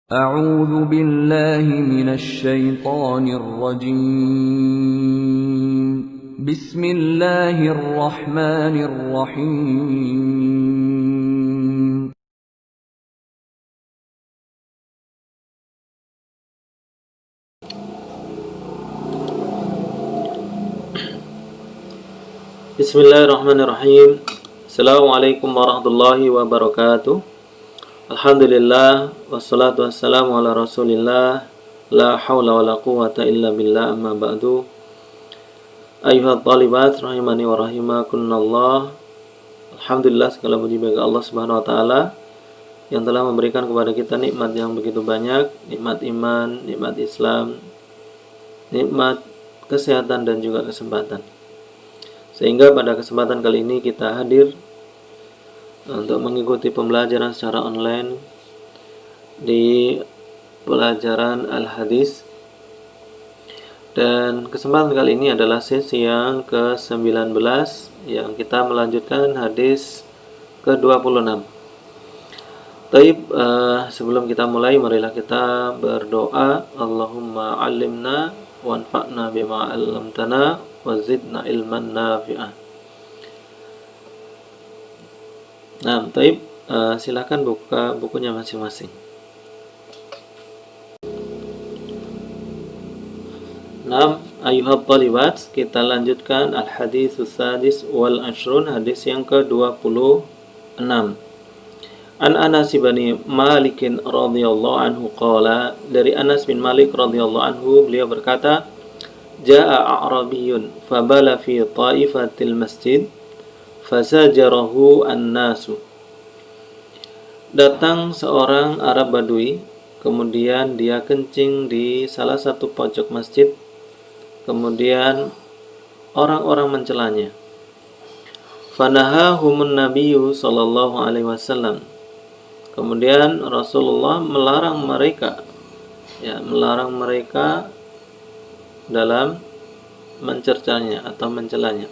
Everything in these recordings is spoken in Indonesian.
أعوذ بالله من الشيطان الرجيم بسم الله الرحمن الرحيم Bismillahirrahmanirrahim. Assalamualaikum warahmatullahi wabarakatuh. Alhamdulillah wassalatu wassalamu ala Rasulillah. La haula wala quwwata illa billah, amma ba'du. Ayuhat talibat rahimani wa rahimakunallah. Alhamdulillah, segala puji bagi Allah Subhanahu wa taala yang telah memberikan kepada kita nikmat yang begitu banyak, nikmat iman, nikmat Islam, nikmat kesehatan dan juga kesempatan. Sehingga pada kesempatan kali ini kita hadir untuk mengikuti pembelajaran secara online di pelajaran Al-Hadis. Dan kesempatan kali ini adalah sesi yang ke-19 yang kita melanjutkan hadis ke-26. Taib, sebelum kita mulai, marilah kita berdoa. Allahumma alimna wanfa'na bima 'allamtana wazidna ilman nafi'ah. Nah, Taib, silakan buka bukunya masing-masing. Nah, ayuhab talibat, kita lanjutkan al-haditsus sadis wal ashrun, hadis yang ke-26. An Anas bin Malik radhiyallahu anhu qala, dari Anas bin Malik radhiyallahu anhu, beliau berkata, Ja'a a'rabiyun fabala fi ta'ifatil masjid fasajarahu an-nasu. Datang seorang Arab Badui, kemudian dia kencing di salah satu pojok masjid, kemudian orang-orang mencelanya. Fanahahumun nabiyyu sallallahu alaihi wasallam. Kemudian Rasulullah melarang mereka dalam mencercanya atau mencelanya.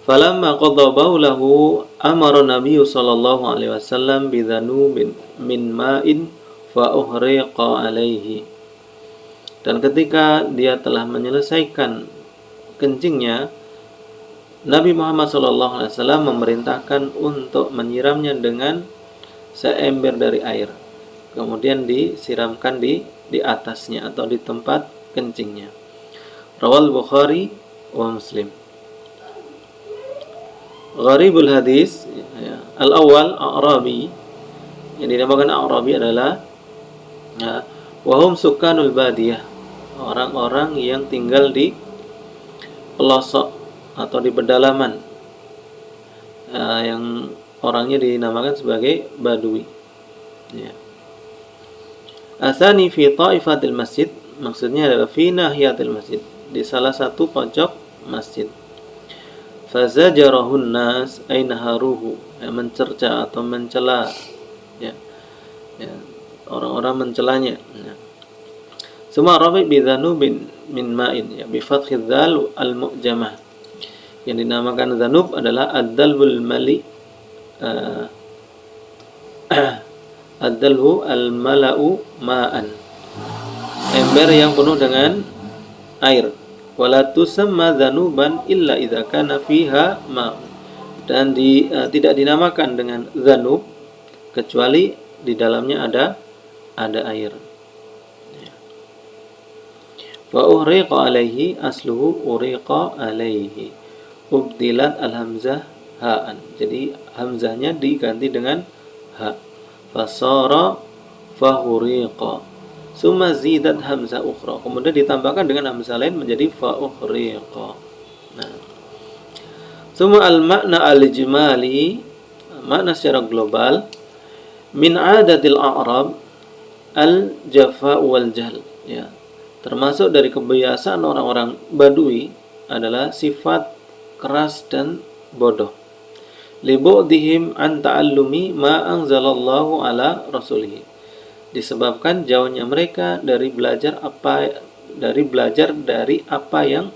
Falamma qadha baulahu amara Nabi sallallahu alaihi wasallam bidhanubin min ma'in fa uhriqa alaihi. Dan ketika dia telah menyelesaikan kencingnya, Nabi Muhammad sallallahu alaihi wasallam memerintahkan untuk menyiramnya dengan seember dari air. Kemudian disiramkan di atasnya atau di tempat kencingnya. Rawal Bukhari wa Muslim. Gharibul hadis, al-awwal A'rabi. Yang dinamakan A'rabi adalah wahum sukanul badiyah, orang-orang yang tinggal di pelosok atau di pedalaman, yang orangnya dinamakan sebagai badui. Atsani fi ta'ifatil masjid, maksudnya adalah fi nahiyatil masjid, di salah satu pojok masjid. Fazajarahun nas ay naharuhu, mencerca atau mencela, orang-orang mencelanya. Semua rabi bidhanubin min ma'in, bi fathil dzal al-mu'jamah. Yang dinamakan dzanub adalah ad-dalbul mali, ad-dalhu al-mala'u ma'an, ember yang penuh dengan air. Wala tusamma dzanuban illa idza kana fiha ma', dan tidak dinamakan dengan dzanub kecuali di dalamnya ada air. Wa uhriqa alaihi, asluhu uriqa alaihi, ubdilat al-hamzah ha'an, jadi hamzahnya diganti dengan ha. Fasara fahuriqa, summa zidat hamzah ukhra, kemudian ditambahkan dengan hamzah lain menjadi fahuriqa. Nah, summa al-makna al-ijmali, makna secara global, min adatil a'rab al-jafa wal jahl, termasuk dari kebiasaan orang-orang Badui adalah sifat keras dan bodoh. Libu'dihim an ta'allumi ma anzalallahu ala rasulih, disebabkan jauhnya mereka dari belajar dari apa yang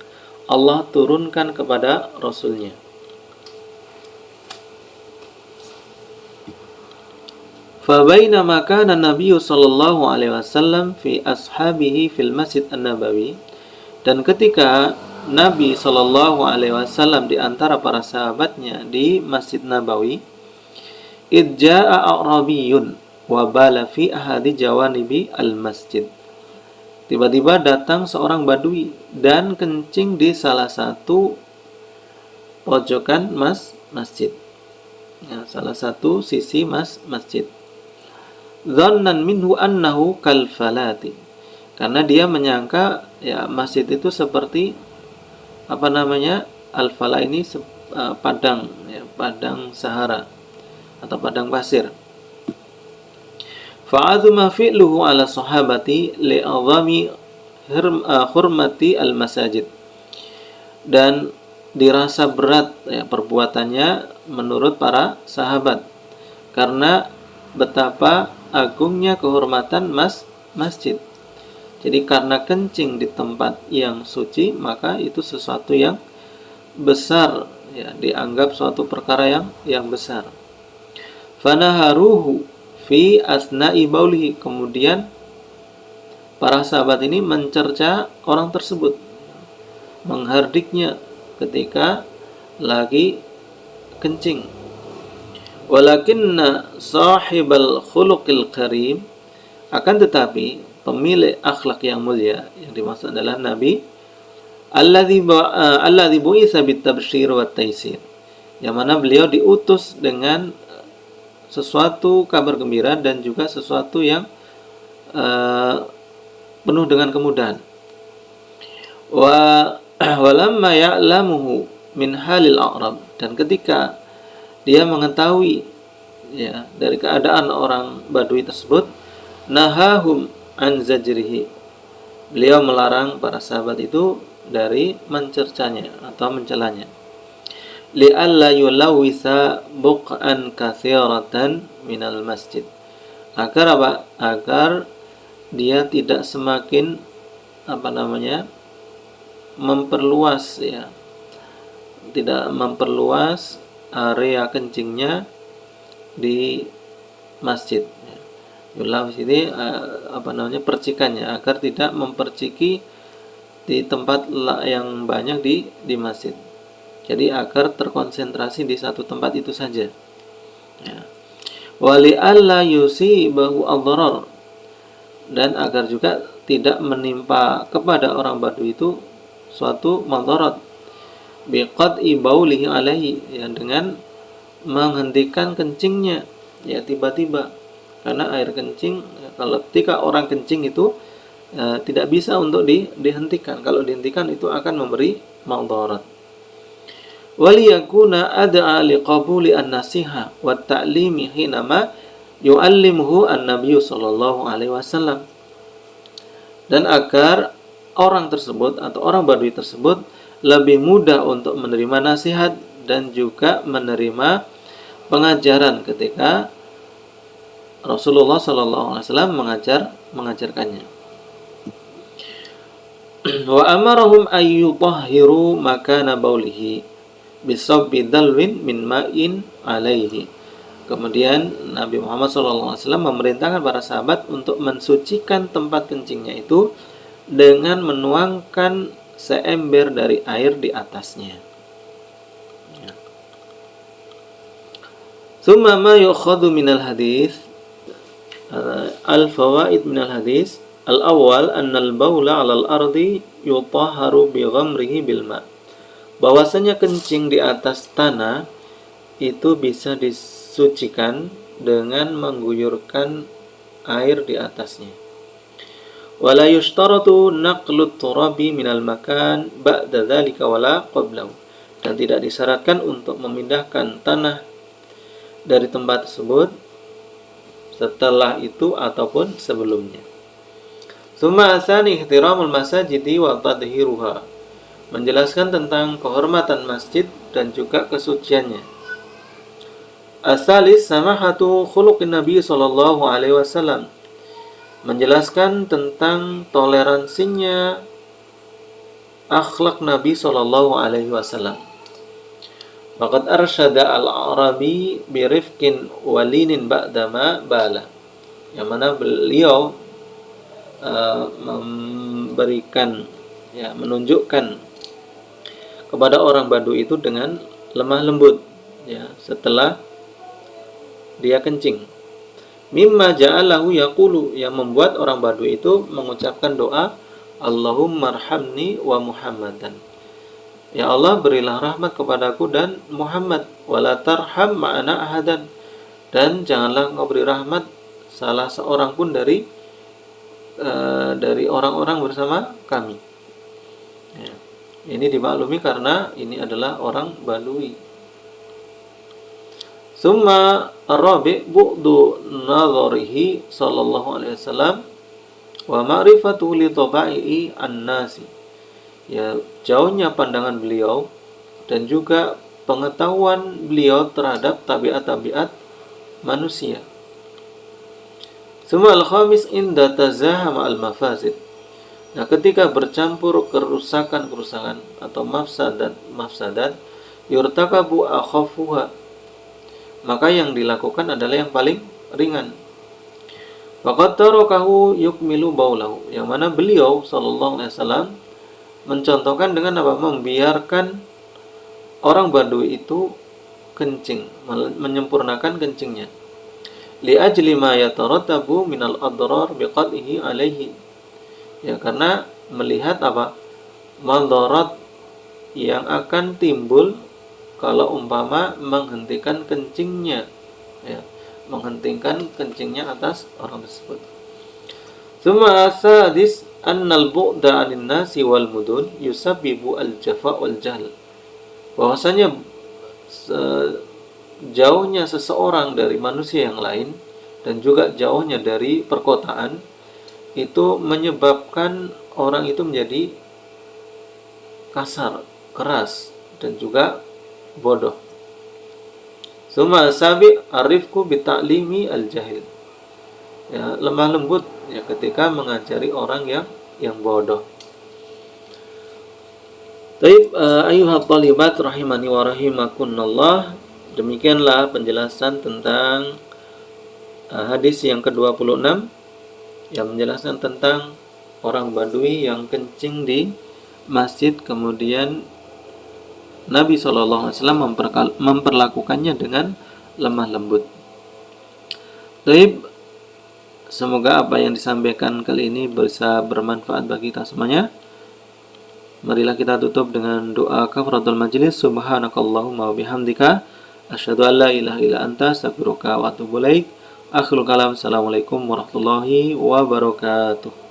Allah turunkan kepada Rasulnya. Fabainama kana Nabi sallallahu alaihi wasallam fi ashabihi fil Masjid An-Nabawi, dan ketika Nabi sallallahu alaihi wasallam di antara para sahabatnya di Masjid Nabawi, idja'a a'rabiyyun wa bala fi ahadi jawanibi al-masjid. Tiba-tiba datang seorang badui dan kencing di salah satu pojokan masjid. Ya, salah satu sisi masjid. Dhannan minhu annahu kal falati. Karena dia menyangka ya masjid itu seperti al-fala ini padang ya, padang Sahara atau padang pasir. Fa'adhuma fi'luhu ala sahabati li'adhami hurmati al-masajid. Dan dirasa berat ya, perbuatannya menurut para sahabat karena betapa agungnya kehormatan masjid. Jadi karena kencing di tempat yang suci, maka itu sesuatu yang besar ya, dianggap suatu perkara yang besar. Fanaharuhu fi asna'i baulihi. Kemudian para sahabat ini mencerca orang tersebut, menghardiknya ketika lagi kencing. Walakinna sahibal khuluqil karim, akan tetapi pemilik akhlak yang mulia yang dimaksud adalah Nabi alladzi bu'itsa bitabsyir wa taisir, yang mana beliau diutus dengan sesuatu kabar gembira dan juga sesuatu yang penuh dengan kemudahan. Walamma ya'lamuhu min halil a'rab, dan ketika dia mengetahui ya dari keadaan orang badui tersebut, nahahum an zajrihi, beliau melarang para sahabat itu dari mencercanya atau mencelanya. Li'alla yulawisa buq'an katsiratan minal masjid, agar apa? Agar dia tidak semakin memperluas ya, tidak memperluas area kencingnya di masjid. Yulawis ini percikannya, agar tidak memperciki di tempat yang banyak di masjid. Jadi agar terkonsentrasi di satu tempat itu saja. Ya. Wali alla yusibahu ad-darar, dan agar juga tidak menimpa kepada orang Badui itu suatu madarat biqad'i baulihi alaihi, ya, dengan menghentikan kencingnya ya tiba-tiba. Karena air kencing, kalau ketika orang kencing itu tidak bisa untuk dihentikan. Kalau dihentikan itu akan memberi madarat. Waliyakuna ad'a liqabuli an-nasiha wa ta'limi hinama yu'allimuhu an-nabiy sallallahu alaihi wasallam. Dan agar orang tersebut atau orang Badui tersebut lebih mudah untuk menerima nasihat dan juga menerima pengajaran ketika Rasulullah sallallahu alaihi wasallam mengajarkannya. Wa amarahum ayyutahhiru makana baulihi bisabbi dalwin min ma'in alaihi. Kemudian Nabi Muhammad SAW memerintahkan para sahabat untuk mensucikan tempat kencingnya itu dengan menuangkan seember dari air di atasnya. Tsumma ma yu'khadhu minal hadis al-fawaid minal hadis al-awwal anna al-baula 'alal ardi yutahharu bi ghamrihi bil ma'. Bahwasanya kencing di atas tanah itu bisa disucikan dengan mengguyurkan air di atasnya. Wala yushtaratu naqlut turabi minal makan ba'da dzalika wala qablahu, dan tidak disyaratkan untuk memindahkan tanah dari tempat tersebut setelah itu ataupun sebelumnya. Tsumma asani ihtiramul masajidi wa tadhiruha, menjelaskan tentang kehormatan masjid dan juga kesuciannya. Asalis samahatu khuluqin Nabi sallallahu alaihi wasallam, menjelaskan tentang toleransinya akhlak Nabi sallallahu alaihi wasallam. Faqad arsyada al-Arabi birifqin walinin ba'dama bala. Yang mana beliau memberikan, menunjukkan kepada orang Badui itu dengan lemah lembut, setelah dia kencing. Mimma ja'alahu yaqulu, yang membuat orang Badui itu mengucapkan doa, Allahumma arhamni wa Muhammadan. Ya Allah, berilah rahmat kepadaku dan Muhammad, wala tarham ma'ana ahadan, dan janganlah engkau beri rahmat salah seorang pun dari orang-orang bersama kami. Ini dimaklumi karena ini adalah orang Badui. Summa ar-rabi' bu'du nadharihi sallallahu alaihi wasallam wa ma'rifatuhu li taba'i an-nasi. Jauhnya pandangan beliau dan juga pengetahuan beliau terhadap tabiat-tabiat manusia. Summa al-khamis inda tazahama al-mafasid. Nah, ketika bercampur kerusakan atau mafsadat yurtakabu akhafuha, maka yang dilakukan adalah yang paling ringan. Faqad tarakahu yukmilu baulahu, yang mana beliau sallallahu alaihi wasallam mencontohkan dengan apa? Membiarkan orang Badui itu kencing, menyempurnakan kencingnya. Li ajli ma yatarattabu minal adrar biqadhihi alaihi. Karena melihat apa? Madarat yang akan timbul kalau umpama menghentikan kencingnya, menghentikan kencingnya atas orang tersebut. Tsumma sadis annal bu'da 'anil nasi wal mudun yusabbibu al-jafa wal jahl. Bahwasanya jauhnya seseorang dari manusia yang lain dan juga jauhnya dari perkotaan itu menyebabkan orang itu menjadi kasar, keras, dan juga bodoh. Summa sabi arifku bita'limi al-jahil. Lemah lembut ketika mengajari orang yang bodoh. Taib ayyuhat thalibat rahimani wa rahimakunallah. Demikianlah penjelasan tentang hadis yang ke-26 yang menjelaskan tentang orang Badui yang kencing di masjid, kemudian Nabi SAW memperlakukannya dengan lemah lembut. Taib, semoga apa yang disampaikan kali ini bisa bermanfaat bagi kita semuanya. Marilah kita tutup dengan doa kafaratul majlis. Subhanakallahumma wa bihamdika asyhadu an la ilaha illa anta astaghfiruka wa atubu ilaik. Akhirul kalam. Assalamualaikum warahmatullahi wabarakatuh.